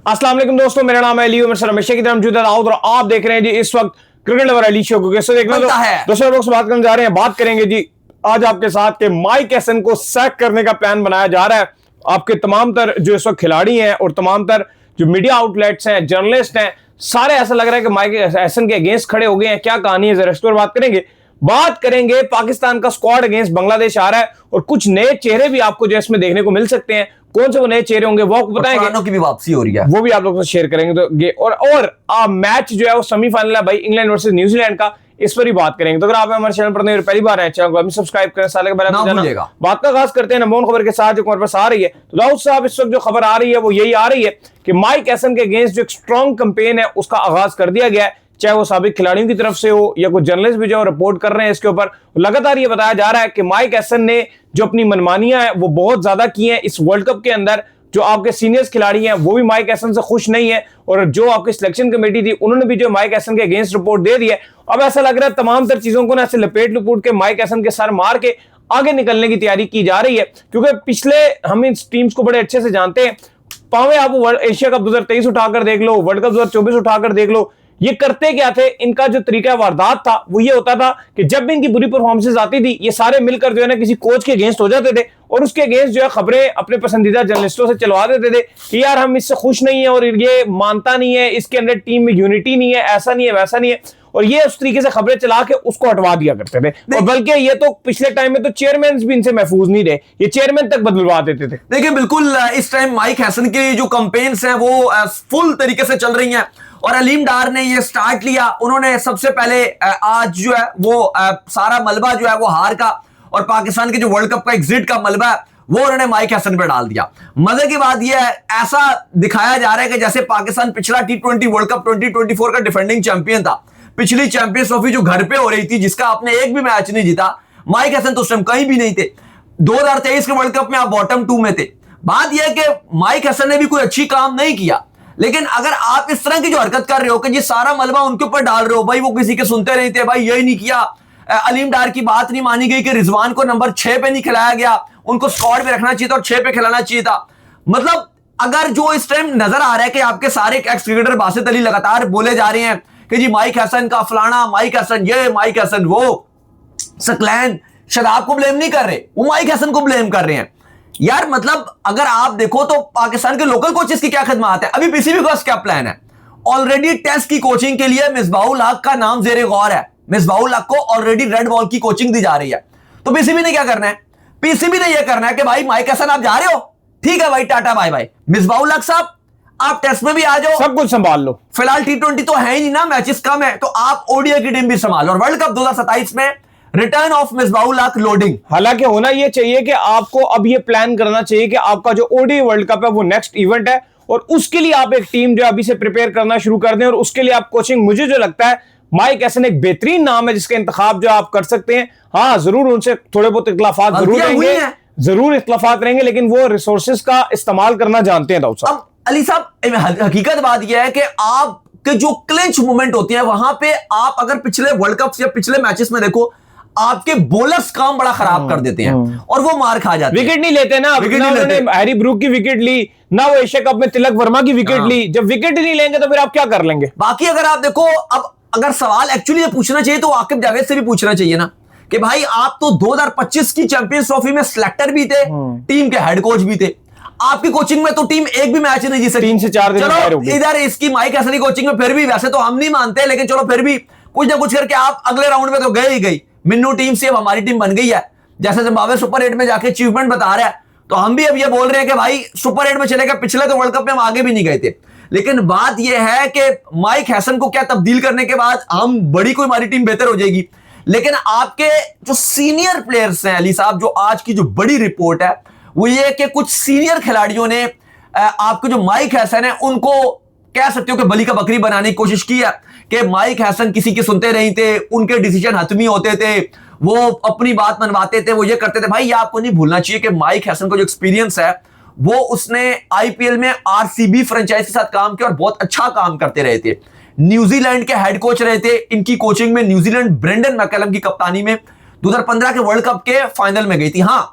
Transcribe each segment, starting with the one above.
अस्सलाम वालेकुम दोस्तों, मेरा नाम है अली उमर हमेशा की तरह मौजूद है और आप देख रहे हैं जी इस वक्त क्रिकेट लवर अली शो को। कैसे देखना तो दोस्तों लोग से बात करने जा रहे हैं। बात करेंगे जी आज आपके साथ के माइक एसन को सैक करने का प्लान बनाया जा रहा है। आपके तमाम तर जो इस वक्त खिलाड़ी हैं और तमाम तर जो मीडिया आउटलेट्स हैं, जर्नलिस्ट हैं, सारे ऐसा लग रहा है कि माइक एसन के अगेंस्ट खड़े हो गए हैं। क्या कहानी है जरा इस पर बात करेंगे। पाकिस्तान का स्क्वाड अगेंस्ट बांग्लादेश आ रहा है और कुछ नए चेहरे भी आपको जो इसमें देखने को मिल सकते हैं। कौन से वो नए चेहरे होंगे वो आपको बताएंगे, की भी वापसी हो रही है वो भी आप लोगों से शेयर करेंगे। तो और मैच जो है वो सेमीफाइनल है भाई, इंग्लैंड वर्सेस न्यूजीलैंड का, इस पर ही बात करेंगे। तो अगर आप हमारे चैनल पर पहली बार है, चैनल को अभी सब्सक्राइब करें, साले के बारे में बात का आगाज करते हैं नमोन खबर के साथ जो हमारे पास आ रही है। तो दाऊद साहब इस वक्त जो खबर आ रही है वो यही आ रही है कि माइक एसन के अगेंस्ट जो एक स्ट्रॉन्ग कैंपेन है उसका आगाज कर दिया गया है, चाहे वो साबिक खिलाड़ियों की तरफ से हो या कुछ जर्नलिस्ट भी जो रिपोर्ट कर रहे हैं इसके ऊपर। लगातार ये बताया जा रहा है कि माइक एसन ने जो अपनी मनमानियां हैं वो बहुत ज्यादा की हैं इस वर्ल्ड कप के अंदर। जो आपके सीनियर्स खिलाड़ी हैं वो भी माइक एसन से खुश नहीं है और जो आपकी सिलेक्शन कमेटी थी उन्होंने भी जो माइक एसन के अगेंस्ट रिपोर्ट दे दी है। अब ऐसा लग रहा है तमाम तर चीजों को ना ऐसे लपेट के माइक एसन के सर मार के आगे निकलने की तैयारी की जा रही है, क्योंकि पिछले हम इन टीम्स को बड़े अच्छे से जानते हैं। पावे आप एशिया कप 2023 उठाकर देख लो, वर्ल्ड कप 2024 उठाकर देख लो, ये करते क्या थे, इनका जो तरीका वारदात था वो ये होता था कि जब भी इनकी बुरी परफॉर्मेंसेस आती थी ये सारे मिलकर जो है ना किसी कोच के अगेंस्ट हो जाते थे और उसके अगेंस्ट जो है खबरें अपने पसंदीदा जर्नलिस्टों से चलवा देते थे कि यार हम इससे खुश नहीं है और ये मानता नहीं है, इसके अंदर टीम में यूनिटी नहीं है, ऐसा नहीं है, वैसा नहीं है, और ये उस तरीके से खबरें चला के उसको हटवा दिया करते थे। और बल्कि ये तो पिछले टाइम में तो चेयरमैन भी इनसे महफूज नहीं रहे, ये चेयरमैन तक बदलवा देते थे। देखिए बिल्कुल इस टाइम माइक हैसन की जो कैंपेन्स हैं वो फुल तरीके से चल रही हैं और अलीम डार ने ये स्टार्ट लिया। उन्होंने सबसे पहले आज जो है वो सारा मलबा जो है वो हार का और पाकिस्तान के जो वर्ल्ड कप का एग्जिट का मलबा है वो उन्होंने माइक हैसन पर डाल दिया। मजे की बात यह है, ऐसा दिखाया जा रहा है कि जैसे पाकिस्तान पिछला T20 वर्ल्ड कप 2024 का डिफेंडिंग चैंपियन था। पिछली चैंपियंस ट्रॉफी जो घर पे हो रही थी जिसका आपने एक भी मैच नहीं जीता, माइक हैसन तो उस टाइम कहीं भी नहीं थे। 2023 के वर्ल्ड कप में आप बॉटम 2 में थे। बात यह है कि माइक हैसन ने भी कोई अच्छी काम नहीं किया, लेकिन अगर आप इस तरह की जो हरकत कर रहे हो कि जी सारा मलबा उनके ऊपर डाल रहे हो, भाई वो किसी के सुनते नहीं थे, भाई यही नहीं किया, अलीम डार की बात नहीं मानी गई कि रिजवान को नंबर 6 पे नहीं खिलाया गया, उनको स्क्वाड में रखना चाहिए था और 6 पे खिलाना चाहिए था। मतलब अगर जो इस टाइम नजर आ रहा है कि आपके सारे एक्स क्रिकेटर बासित अली लगातार बोले जा रहे हैं कि जी माइक हैसन का फलाना, माइक हैसन ये, माइक हैसन वो, सकलैन शदाब को ब्लेम नहीं कर रहे, वो माइक हैसन को ब्लेम कर रहे हैं। यार मतलब अगर आप देखो तो पाकिस्तान के लोकल कोचेस की क्या खिदमत है। अभी पीसीबी का क्या प्लान है, ऑलरेडी टेस्ट की कोचिंग के लिए मिसबाहुल हक का नाम जेरे गौर है। मिसबाहुल हक को ऑलरेडी रेड बॉल की कोचिंग दी जा रही है। तो पीसीबी ने क्या करना है, पीसीबी ने यह करना है कि भाई माइक हैसन आप जा रहे हो, ठीक है भाई, टाटा बाय बाय। मिसबाहुल हक साहब आप टेस्ट में भी आ जाओ, सब कुछ संभाल लो, फिलहाल T20 तो है ही नहीं ना, मैचेस कम है, तो आप ओडीआई की टीम भी संभालो और वर्ल्ड कप 2027 में रिटर्न ऑफ मिसबाहुल हक लोडिंग। हालांकि होना यह चाहिए कि आपको अब यह प्लान करना चाहिए कि आपका जो ओडीआई वर्ल्ड कप है वो नेक्स्ट इवेंट है और उसके लिए आप एक टीम जो अभी से प्रिपेयर करना शुरू कर दें और उसके लिए आप कोचिंग, मुझे जो लगता है माइक एसन एक बेहतरीन नाम है जिसका इंतखाब जो आप कर सकते हैं। हाँ जरूर उनसे थोड़े बहुत इख्तिलाफात जरूर रहेंगे, जरूर इख्तिलाफात रहेंगे, लेकिन वो रिसोर्सेज का इस्तेमाल करना जानते हैं। दाऊद साहब, अली साहब, हकीकत बात यह है कि आपके जो क्लिंच मूवमेंट होती है वहां पे आप अगर पिछले वर्ल्ड कप या पिछले मैचेस में देखो, आपके बॉलर्स काम बड़ा खराब कर देते हैं और वो मार खा जाते हैं, विकेट नहीं लेते ना। उन्होंने हैरी ब्रूक की विकेट ली ना, वो एशिया कप में तिलक वर्मा की विकेट ली। जब विकेट ही नहीं लेंगे तो फिर आप क्या कर लेंगे। बाकी अगर आप देखो, अब अगर सवाल एक्चुअली ये पूछना चाहिए तो आकिब जावेद से भी पूछना चाहिए ना कि भाई आप तो 2025 की चैंपियंस ट्रॉफी में सिलेक्टर भी थे, टीम के हेड कोच भी थे, आपकी कोचिंग में तो टीम एक भी मैच नहीं जीत सकती, 3 से 4 दिन। चलो इधर इसकी माइक हैसन की कोचिंग में फिर भी, वैसे तो हम नहीं मानते, लेकिन चलो फिर भी कुछ ना कुछ करके आप अगले राउंड में तो गए ही गई। मिन्नू टीम से अब हमारी टीम बन गई है, जैसे जिम्बाब्वे सुपर 8 में जाके अचीवमेंट बता रहा है, तो हम भी अब ये बोल रहे हैं कि भाई सुपर 8 में चले गए, पिछले तो वर्ल्ड कप में हम आगे भी नहीं गए थे। लेकिन बात यह है कि माइक हैसन को क्या तब्दील करने के बाद हम बड़ी कोई हमारी टीम बेहतर हो जाएगी, लेकिन आपके जो सीनियर प्लेयर्स हैं अली साहब, जो आज की जो बड़ी रिपोर्ट है वो ये कि कुछ सीनियर खिलाड़ियों ने आपके जो माइक हैसन है उनको कह सकते हो कि बली का बकरी बनाने की कोशिश की है कि माइक हैसन किसी के सुनते नहीं थे, उनके डिसीजन हतमी होते थे, वो अपनी बात मनवाते थे, वो ये करते थे। भाई ये आपको नहीं भूलना चाहिए कि माइक हैसन का जो एक्सपीरियंस है वो उसने आईपीएल में आरसीबी फ्रेंचाइज के साथ काम किया और बहुत अच्छा काम करते रहे थे। न्यूजीलैंड के हेड कोच रहे थे, इनकी कोचिंग में न्यूजीलैंड ब्रेंडन मैकलम की कप्तानी में 2015 के वर्ल्ड कप के फाइनल में गई थी। हाँ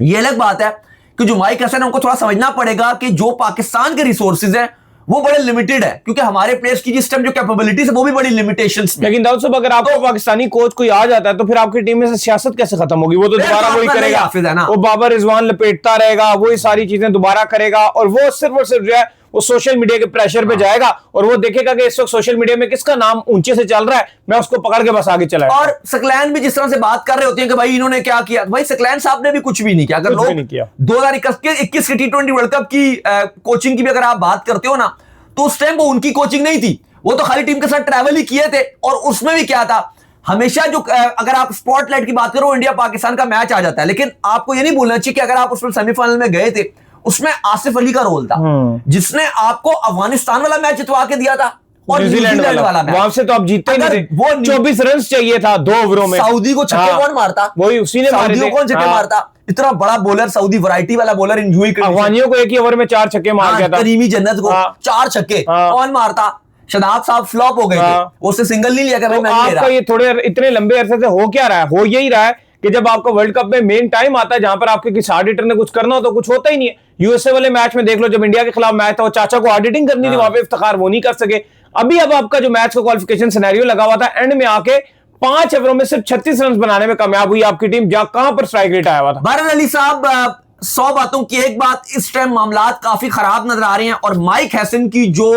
ये अलग बात है कि जो माइक हैसन है उनको थोड़ा समझना पड़ेगा कि जो पाकिस्तान के रिसोर्सेज हैं वो बड़े लिमिटेड है, क्योंकि हमारे प्लेयर्स की जिस टाइम जो कैपेबिलिटीज है वो भी बड़ी लिमिटेशंस में। लेकिन दाऊद साहब, अगर आपको पाकिस्तानी कोच कोई आ जाता है तो फिर आपकी टीम में से सियासत कैसे खत्म होगी? वो तो दोबारा वही करेगा, वो बाबर रिजवान लपेटता रहेगा, वही सारी चीजें दोबारा करेगा, और वो सिर्फ जो है वो सोशल मीडिया के प्रेशर पे जाएगा और वो देखेगा कि इस वक्त सोशल मीडिया में किसका नाम ऊंचे से चल रहा है, मैं उसको पकड़ के बस आगे चला। और सकलैन भी जिस तरह से बात कर रहे होते हैं कि भाई इन्होंने क्या किया, भाई सकलैन साहब ने भी कुछ भी नहीं किया। अगर लोग 2021 के T20 वर्ल्ड कप की कोचिंग की भी अगर आप बात करते हो ना, तो उस टाइम वो उनकी कोचिंग नहीं थी, वो तो खाली टीम के साथ ट्रैवल ही किए थे। और उसमें भी क्या था, हमेशा जो अगर आप स्पॉटलाइट की बात करो, इंडिया पाकिस्तान का मैच आ जाता है, लेकिन आपको ये नहीं भूलना चाहिए कि अगर आप उसमें सेमीफाइनल में गए थे, उसमें आसिफ अली का रोल था, जिसने आपको अफगानिस्तान वाला मैच जितवा के दिया था और न्यूजीलैंड वाला मैच। वहां से तो आप जीतते ही नहीं थे, वो 24 रन चाहिए था 2 ओवरों में। सऊदी को छक्के कौन मारता? वही उसी ने मारे थे। कौन छक्के मारता? इतना बड़ा बॉलर सऊदी, वैरायटी वाला बॉलर, इंजॉय कर, अफगानियों को एक ही ओवर में 4 छक्के मार गया था। करीमी जन्नत को 4 छक्के कौन मारता? शदाब साहब फ्लॉप हो गए थे, उससे सिंगल नहीं लिया। भाई मैं नहीं ले रहा। ये थोड़े इतने लंबे अरसे से हो क्या रहा है? हो यही रहा है कि जब आपका वर्ल्ड कप में मेन टाइम आता है, जहां पर आपके किसी ऑडिटर ने कुछ करना हो तो कुछ होता ही नहीं है। यूएसए वाले मैच में देख लो, जब इंडिया के खिलाफ मैच था, वो चाचा को ऑडिटिंग करनी थी वहां पे, इफ्तिखार वो नहीं कर सके। अभी अब आपका जो मैच का क्वालिफिकेशन सिनेरियो लगा हुआ था, एंड में आके 5 ओवरों में सिर्फ 36 रन बनाने में कामयाब हुई आपकी टीम, जहां कहां पर स्ट्राइक रेट आया हुआ था। बहरहाल अली साहब, 100 बातों की एक बात, इस टाइम मामलात काफी खराब नजर आ रहे हैं और माइक हैसन की जो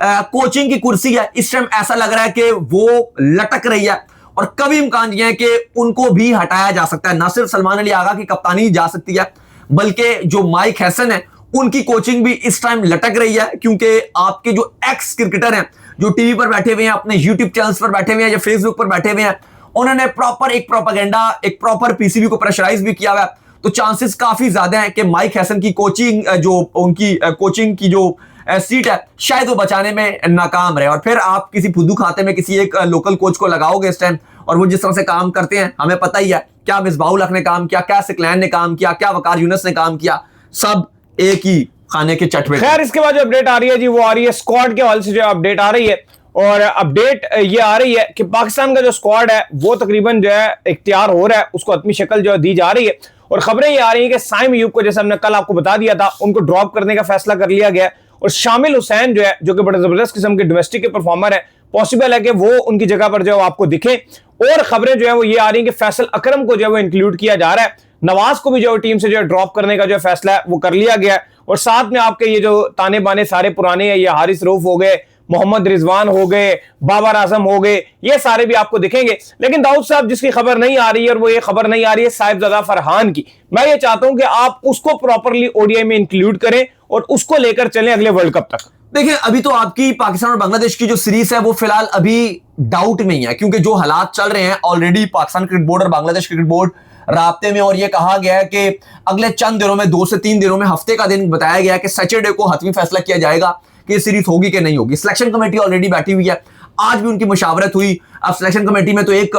कोचिंग की कुर्सी है, इस टाइम ऐसा लग रहा है कि वो लटक रही है और कभी इम्कान ये है कि उनको भी हटाया जा सकता है। न सिर्फ सलमान अली आगा की कप्तानी जा सकती है, बल्कि जो माइक हैसन है उनकी कोचिंग भी इस टाइम लटक रही है, क्योंकि आपके जो एक्स क्रिकेटर हैं, जो टीवी पर बैठे हुए हैं, अपने यूट्यूब चैनल्स पर बैठे हुए हैं या फेसबुक पर बैठे हुए हैं, उन्होंने प्रॉपर एक प्रोपेगेंडा, एक प्रॉपर पीसीबी को प्रेशराइज भी किया हुआ है। तो चांसेस काफी ज्यादा है कि माइक हैसन की कोचिंग, जो उनकी कोचिंग की जो सीट है, शायद वो बचाने में नाकाम रहे। और फिर आप किसी फुद्दू खाते में किसी एक लोकल कोच को लगाओगे इस टाइम, और वो जिस तरह से काम करते हैं, हमें पता ही है क्या मिसबाहुल हक ने काम किया, क्या सकलैन ने काम किया, क्या वकार यूनुस ने काम किया, सब एक ही खाने के चटवे। खैर, इसके बाद जो अपडेट आ रही है जी, वो आ रही है स्क्वाड के हवाले से जो अपडेट आ रही है। और अपडेट ये आ रही है कि पाकिस्तान का जो स्क्वाड है वो तकरीबन जो है तैयार हो रहा है, उसको अपनी शक्ल जो है दी जा रही है। और खबरें ये आ रही है कि साइम अयूब को, जैसे हमने कल आपको बता दिया था, उनको ड्रॉप करने का फैसला कर लिया गया है। और शामिल हुसैन जो है, जो कि बड़े जबरदस्त किस्म के डोमेस्टिक के परफॉर्मर है, पॉसिबल है कि वो उनकी जगह पर जो है आपको दिखे। और खबरें जो है वो ये आ रही है कि फैसल अकरम को जो है वो इंक्लूड किया जा रहा है। नवाज को भी जो टीम से जो है ड्रॉप करने का जो फैसला है वो कर लिया गया है। और साथ में आपके ये जो ताने बाने सारे पुराने हैं, ये हारिस रऊफ हो गए, मोहम्मद रिजवान हो गए, बाबर आजम हो गए, ये सारे भी आपको दिखेंगे। लेकिन दाऊद साहब, जिसकी खबर नहीं आ रही है, और वो ये खबर नहीं आ रही है साहिबजादा फरहान की, मैं ये चाहता हूं कि आप उसको प्रॉपरली ओडीआई में इंक्लूड करें और उसको लेकर चलें अगले वर्ल्ड कप तक। देखिए, अभी तो आपकी पाकिस्तान और बांग्लादेश की जो सीरीज है वो फिलहाल अभी डाउट में ही है, क्योंकि जो हालात चल रहे हैं, ऑलरेडी पाकिस्तान क्रिकेट बोर्ड और बांग्लादेश क्रिकेट बोर्ड राब्ते में, और ये कहा गया है कि अगले चंद दिनों में, 2 से 3 दिनों में, हफ्ते का दिन बताया गया है कि सैटरडे को हतमी फैसला किया जाएगा कि सीरीज होगी कि नहीं होगी। सिलेक्शन कमेटी ऑलरेडी बैठी हुई है, आज भी उनकी मुशावरत हुई। अब सिलेक्शन कमेटी में तो एक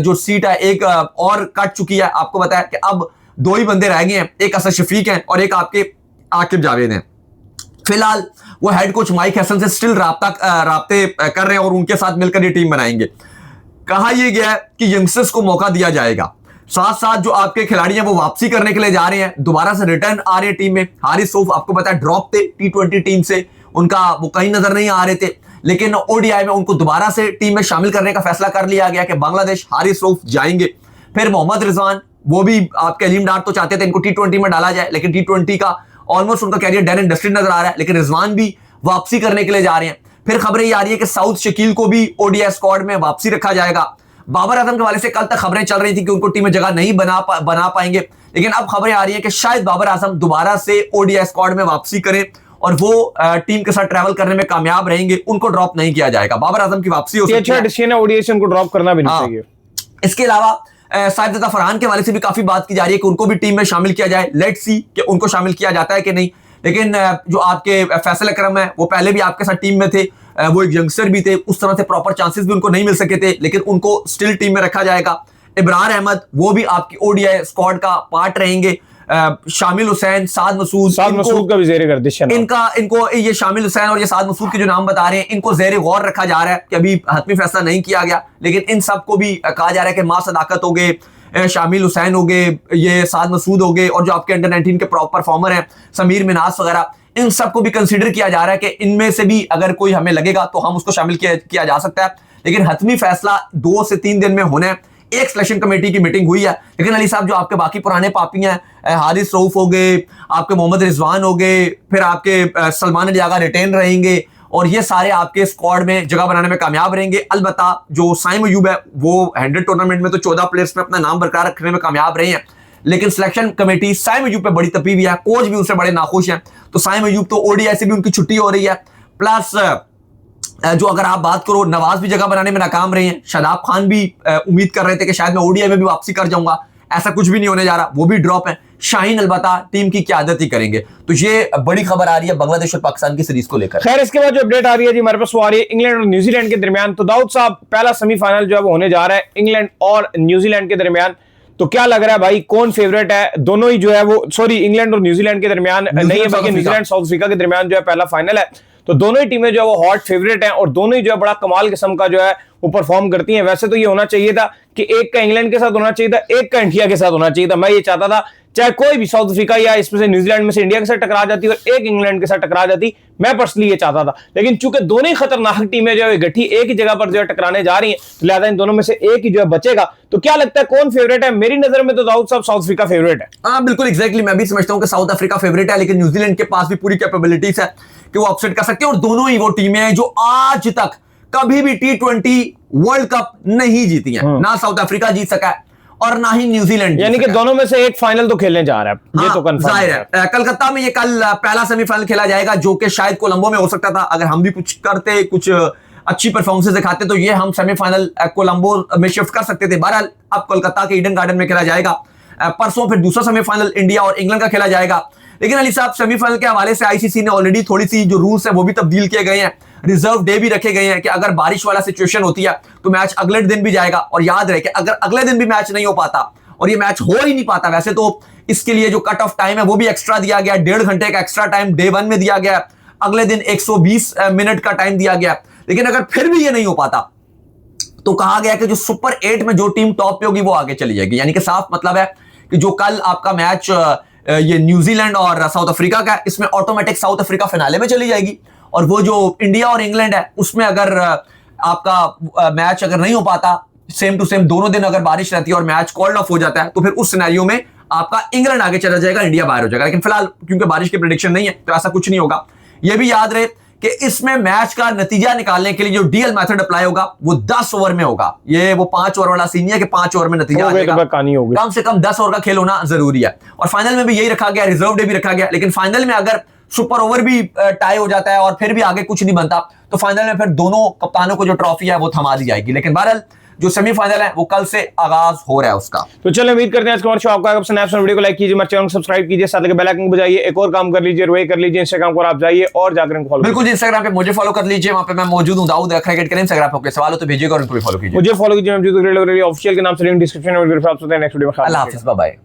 जो सीट है, एक और कट चुकी है। आपको बताया कि अब 2 ही बंदे रह गए हैं, एक असद शफीक हैं और एक आपके आकिब जावेद हैं। फिलहाल वो हेड कोच माइक हैसन से स्टिल राब्ते कर रहे हैं और उनके साथ मिलकर ये टीम बनाएंगे। कहा यह गया है कि यंगस्टर्स को मौका दिया जाएगा, साथ साथ जो आपके खिलाड़ी हैं वो वापसी करने के लिए जा रहे हैं, दोबारा से रिटर्न आ रहे हैं टीम में। हारिस रऊफ आपको पता है ड्रॉप थे T20 टीम से, उनका वो कहीं नजर नहीं आ रहे थे, लेकिन ओडीआई में उनको दोबारा से टीम में शामिल करने का फैसला कर लिया गया कि बांग्लादेश हारिस रऊफ जाएंगे। फिर मोहम्मद रिजवान, वो भी आपके अलीम डार तो चाहते थे इनको T20 में डाला जाए, लेकिन T20 का ऑलमोस्ट उनका कैरियर डन एंड डस्टेड नजर आ रहा है, लेकिन रिजवान भी वापसी करने के लिए जा रहे हैं। फिर खबरें ये आ रही है कि साउथ शकील को भी ओडीआई स्क्वाड में वापसी रखा जाएगा। बाबर आजम के हवाले से कल तक खबरें चल रही थी कि उनको टीम में जगह नहीं बना पाएंगे, लेकिन अब खबरें आ रही हैं कि शायद बाबर आजम दोबारा से ओडीआई स्क्वाड में वापसी करें और वो टीम के साथ ट्रैवल करने में कामयाब रहेंगे, उनको ड्रॉप नहीं किया जाएगा। बाबर आजम की वापसी हो सकती है, डिसीजन है, ओडीआई से उनको ड्रॉप करना भी नहीं चाहिए। इसके अलावा साहिबजादा फरहान के हवाले से भी काफी बात की जा रही है कि उनको भी टीम में शामिल किया जाए। लेट्स सी कि उनको शामिल किया जाता है कि नहीं। लेकिन जो आपके फैसल अकरम है, वो पहले भी आपके साथ टीम में थे, वो एक यंगस्टर भी थे, उस तरह से प्रॉपर चांसेस भी उनको नहीं मिल सके थे, लेकिन उनको स्टिल टीम में रखा जाएगा। इब्रार अहमद, वो भी आपकी ओडीआई स्क्वाड का पार्ट रहेंगे। शामिल हुसैन, साद मसूद का भी ज़ेरे गर्दिश है, इनको ये शामिल हुसैन और ये साद मसूद के जो नाम बता रहे हैं, इनको ज़ेरे गौर रखा जा रहा है कि अभी हतमी फैसला नहीं किया गया, लेकिन इन सबको भी कहा जा रहा है कि मां सदाकत हो गए, शामिल हुसैन हो गए, ये साद मसूद हो गए, और जो आपके अंडर 19 के परफॉर्मर हैं समीर मिनास वगैरह, इन सबको भी कंसीडर किया जा रहा है कि इनमें से भी अगर कोई हमें लगेगा तो हम उसको शामिल किया जा सकता है। लेकिन हतमी फैसला 2 से 3 दिन में होना है। एक सिलेक्शन कमेटी की मीटिंग हुई है, लेकिन अली साहब जो आपके बाकी पुराने पापी हैं, हारिस रऊफ हो गए, आपके मोहम्मद रिजवान हो गए, फिर आपके सलमान अली आगा रिटेन रहेंगे और ये सारे आपके स्क्वाड में जगह बनाने में कामयाब रहेंगे। अलबत्ता जो साइम अयूब है वो 100 टूर्नामेंट में तो 14 प्लेयर्स में अपना नाम बरकरार रखने में कामयाब रहे हैं, लेकिन सिलेक्शन कमेटी साइम अयूब पे बड़ी तपी हुई है, कोच भी उससे बड़े नाखुश हैं। तो साइम अयूब तो ओडीआई से भी उनकी छुट्टी हो रही है, प्लस जो अगर आप बात करो नवाज भी जगह बनाने में नाकाम रहे हैं, शादाब खान भी उम्मीद कर रहे थे कि शायद मैं ओडीआई में भी वापसी कर जाऊंगा, ऐसा कुछ भी नहीं होने जा रहा, वो भी ड्रॉप है। शाहीन अलबत्ता टीम की क़यादत ही करेंगे। तो ये बड़ी खबर आ रही है बांग्लादेश और पाकिस्तान की सीरीज को लेकर। खैर इसके बाद जो अपडेट आ रही है जी हमारे पास वो आ रही है इंग्लैंड और न्यूजीलैंड के दरमियान। तो दाऊद साहब पहला सेमीफाइनल जो है वो होने जा रहा है इंग्लैंड और न्यूजीलैंड के दरमियान। तो क्या लग रहा है भाई कौन फेवरेट है? दोनों ही जो है वो इंग्लैंड और न्यूजीलैंड के दरमियान नहीं है, बल्कि न्यूजीलैंड साउथ अफ्रीका के दरमियान जो है पहला फाइनल है। तो दोनों ही टीमें जो है वो हॉट फेवरेट हैं और दोनों ही जो है बड़ा कमाल किस्म का जो है वो परफॉर्म करती हैं। वैसे तो ये होना चाहिए था कि एक का इंग्लैंड के साथ होना चाहिए था, एक का इंडिया के साथ होना चाहिए था। मैं ये चाहता था चाहे कोई भी साउथ अफ्रीका या इसमें से न्यूजीलैंड में से इंडिया के साथ टकरा जाती और एक इंग्लैंड के साथ टकरा जाती, मैं पर्सनली ये चाहता था। लेकिन चूंकि दोनों ही खतरनाक टीमें जो है गठी एक ही जगह पर जो है टकराने जा रही हैं, तो लिहाजा इन दोनों में से एक ही जो है बचेगा। तो क्या लगता है कौन फेवरेट है? मेरी नजर में तो दाऊद साहब साउथ अफ्रीका फेवरेट है। हाँ बिल्कुल एग्जैक्टली, मैं भी समझता हूं कि साउथ अफ्रीका फेवरेट है, लेकिन न्यूजीलैंड के पास भी पूरी कैपेबिलिटीज है कि वो अपसेट कर सकते हैं। और दोनों ही वो टीमें हैं जो आज तक कभी भी T20 वर्ल्ड कप नहीं जीती हैं। ना साउथ अफ्रीका जीत सका है और ना ही न्यूजीलैंड, यानी कि दोनों में से एक फाइनल तो खेलने जा रहा है। ये तो कंफर्म है। कलकत्ता में ये कल पहला सेमीफाइनल खेला जाएगा, जो कि शायद कोलंबो में हो सकता था। अगर हम भी कुछ करते, कुछ अच्छी परफॉर्मेंस दिखाते, तो ये हम सेमीफाइनल कोलंबो में शिफ्ट कर सकते थे। बहरहाल अब कोलकाता के ईडन गार्डन में खेला जाएगा। परसों फिर दूसरा सेमीफाइनल इंडिया और इंग्लैंड का खेला जाएगा। लेकिन अली साहब सेमीफाइनल के हवाले से आईसीसी ने ऑलरेडी थोड़ी सी जो रूल्स है वो भी तब्दील किए गए हैं। रिजर्व डे भी रखे गए हैं कि अगर बारिश वाला सिचुएशन होती है तो मैच अगले दिन भी जाएगा। और याद रहे कि अगर अगले दिन भी मैच नहीं हो पाता, और ये मैच हो ही नहीं पाता, वैसे तो इसके लिए जो कट ऑफ टाइम है वो भी एक्स्ट्रा दिया गया, 1.5 घंटे का एक्स्ट्रा टाइम डे 1 में दिया गया, अगले दिन 120 मिनट का टाइम दिया गया। लेकिन अगर फिर भी ये नहीं हो पाता तो कहा गया कि जो सुपर 8 में जो टीम टॉप पे होगी वो आगे चली जाएगी। यानी कि साफ मतलब है कि जो कल आपका मैच ये न्यूजीलैंड और साउथ अफ्रीका का, इसमें ऑटोमेटिक साउथ अफ्रीका फिनाले में चली जाएगी। और वो जो इंडिया और इंग्लैंड है उसमें अगर आपका मैच अगर नहीं हो पाता सेम टू सेम, दोनों दिन अगर बारिश रहती है और मैच कॉल्ड ऑफ हो जाता है, तो फिर उस सिनेरियो में आपका इंग्लैंड आगे चला जाएगा, इंडिया बाहर हो जाएगा। लेकिन फिलहाल क्योंकि बारिश की प्रेडिक्शन नहीं है तो ऐसा कुछ नहीं होगा। यह भी याद रहे कि इसमें मैच का नतीजा निकालने के लिए जो डीएल मेथड अप्लाई होगा वो 10 ओवर में होगा। ये वो 5 ओवर वाला सीन नहीं है कि 5 ओवर में नतीजा आ जाएगा, कम से कम 10 ओवर का खेल होना जरूरी है। और फाइनल में भी यही रखा गया, रिजर्व डे भी रखा गया। लेकिन फाइनल में अगर सुपर ओवर भी टाई हो जाता है और फिर भी आगे कुछ नहीं बनता, तो फाइनल में फिर दोनों कप्तानों को जो ट्रॉफी है वो थमा दी जाएगी। लेकिन बहरहाल जो सेमीफाइनल है वो कल से आगाज हो रहा है उसका। तो चलो उम्मीद करते हैं आज का हमारा शो आपको आएगा पसंद। वीडियो को लाइक कीजिए, हमारे चैनल को सब्सक्राइब कीजिए, साथ में बेल आइकन को बजाइए। एक और काम कर लीजिए, रोए कर लीजिए, इंस्टाग्राम पर आप जाइए और जाकर इनको फॉलो। बिल्कुल इंस्टाग्राम पे मुझे फॉलो कर लीजिए, वहां पे मैं मौजूद हूं, दाऊद क्रिकेट करें। इंस्टाग्राम पे सवाल हो तो भेजिएगा और उनको भी फॉलो कीजिए। मुझे फॉलो कीजिए, ऑफिशियल के नाम से लिंक डिस्क्रिप्शन में। नेक्स्ट वीडियो में। अल्लाह हाफिज़, बाय बाय।